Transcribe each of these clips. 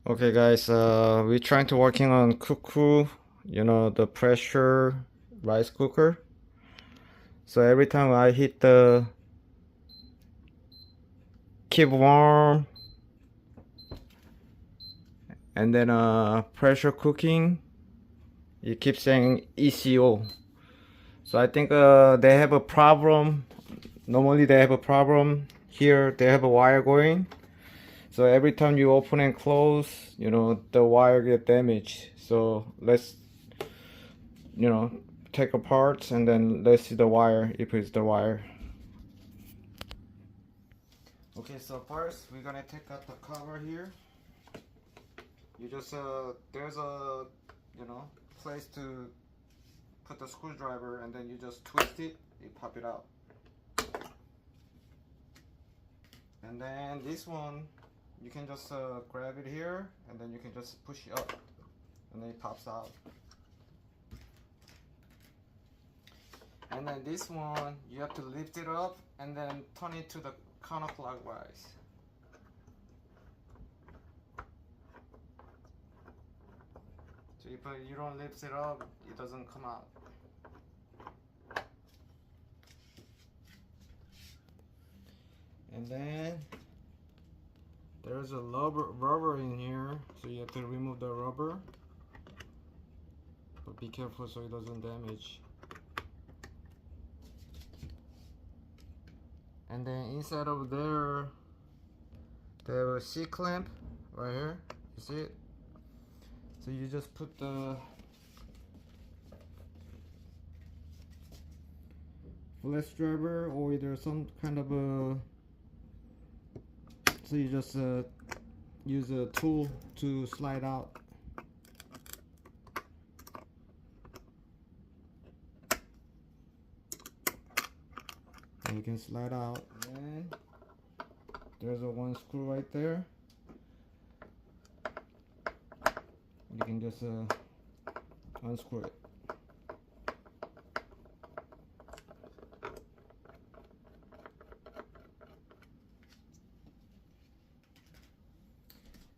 Okay guys, we're trying to working on Cuckoo, the pressure rice cooker. So every time I hit the keep warm and then pressure cooking, it keeps saying ECO. So I think they have a problem. Normally they have a problem here. They have a wire going. So every time you open and close, the wire get damaged. So let's you know take apart and then let's see the wire, if it's the wire. Okay, so first we're gonna take out the cover here. You just there's a place to put the screwdriver, and then you just twist it, you pop it out. And then this one, you can just grab it here, and then you can just push it up, and then it pops out. And then this one, you have to lift it up and then turn it to the counterclockwise. So if you don't lift it up, it doesn't come out. And then there's a rubber in here, so you have to remove the rubber. But be careful so it doesn't damage. And then inside of there, they have a C-clamp right here. You see it? So you just put the flex driver or either some kind of a, so you just use a tool to slide out. And you can slide out, and there's a one screw right there. You can just unscrew it.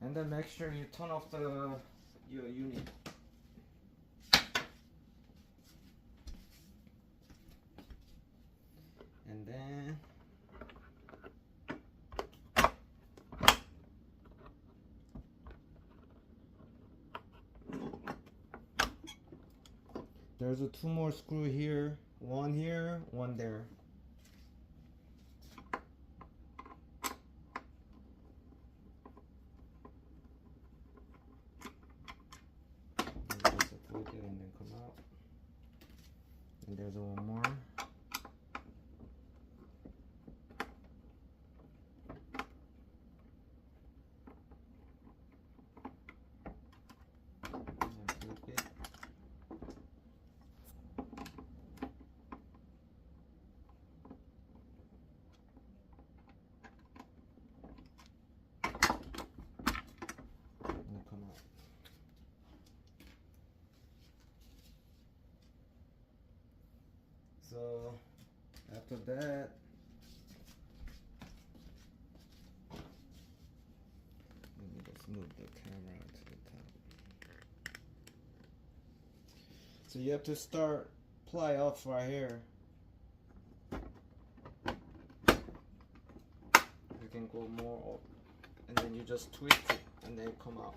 And then make sure you turn off your unit. And then there's a two more screw here, one there. Just avoid it and then come out. And there's one more. So after that, let me just move the camera to the top. So you have to start ply off right here. You can go more up, and then you just twist it and then come out.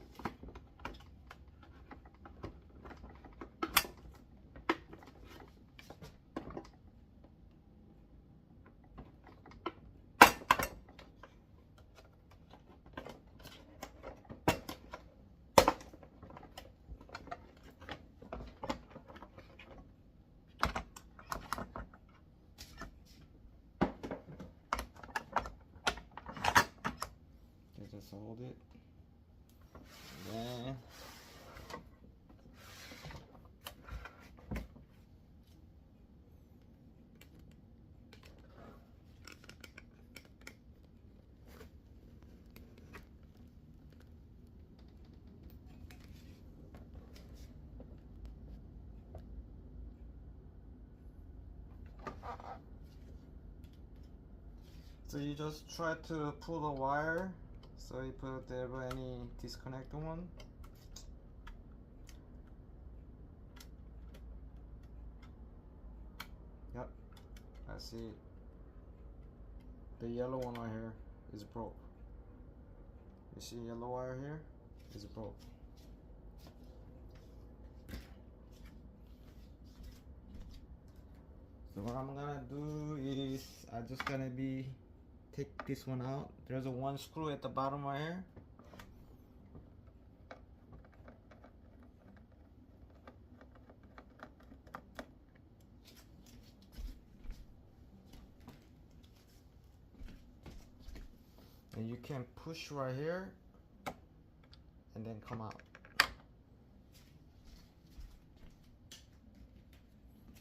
Just hold it. And then so you just try to pull the wire So if there were any disconnect one, yep, I see the yellow one right here is broke. You see yellow wire here is broke. So what I'm gonna do is I'm just gonna take this one out. There's a one screw at the bottom right here. And you can push right here and then come out.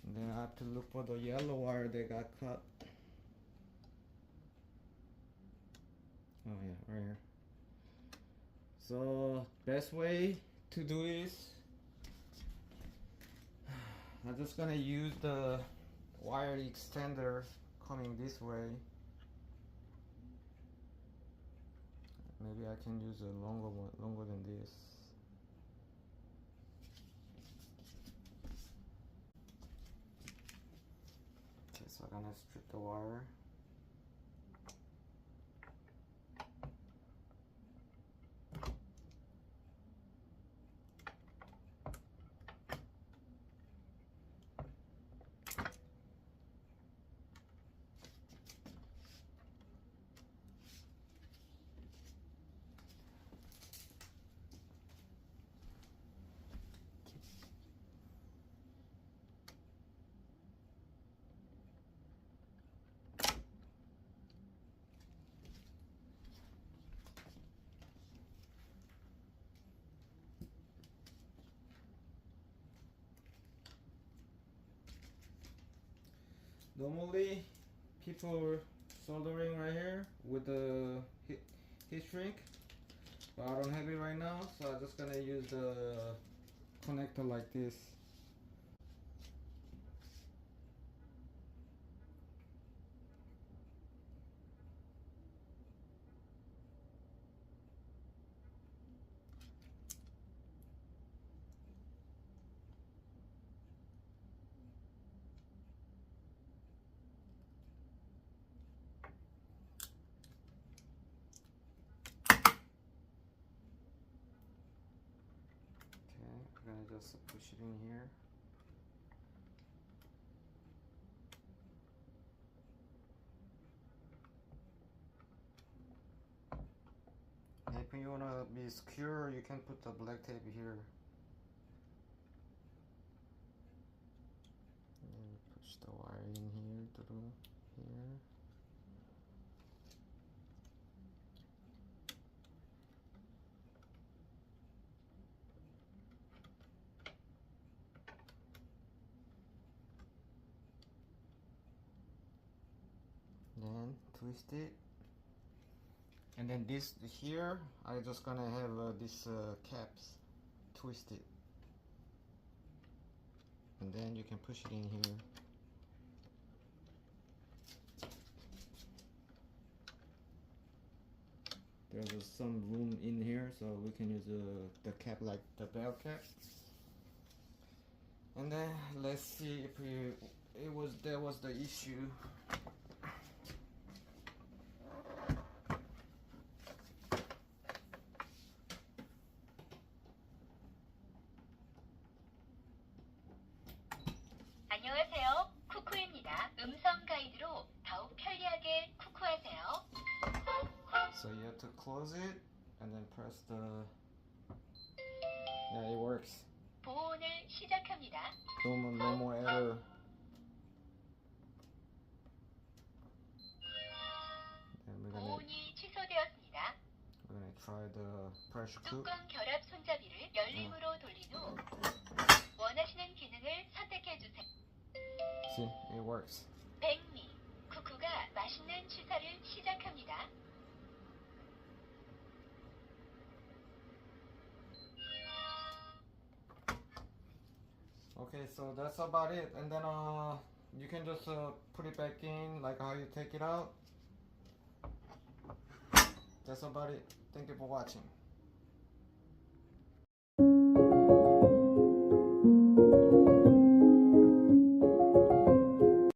And then I have to look for the yellow wire that got cut. Oh yeah, right here. So best way to do is I'm just gonna use the wire extender coming this way. Maybe I can use a longer one, longer than this. Okay, so I'm gonna strip the wire. Normally, people soldering right here with the heat shrink, but I don't have it right now, so I'm just gonna use the connector like this. I'm gonna just push it in here. If you wanna be secure, you can put the black tape here. And push the wire in here through here. Then twist it. And then this here, I'm just gonna have this caps twisted, and then you can push it in here. There's some room in here, so we can use the cap like the bell cap. And then let's see if there was the issue. 안녕하세요. 쿠쿠입니다. 음성 가이드로 더욱 편리하게 쿠쿠하세요. So you have to close it and then press the. Yeah, it works. 보온을 시작합니다. No more error. And 보온이 취소되었습니다. we're gonna try the pressure cook. 뚜껑 결합 손잡이를 열림으로 돌린 후 원하시는 기능을 선택해 주세요. See, it works. 백미, 쿠쿠가 맛있는 취사를 시작합니다. Okay, so that's about it. And then you can just put it back in like how you take it out. That's about it. Thank you for watching.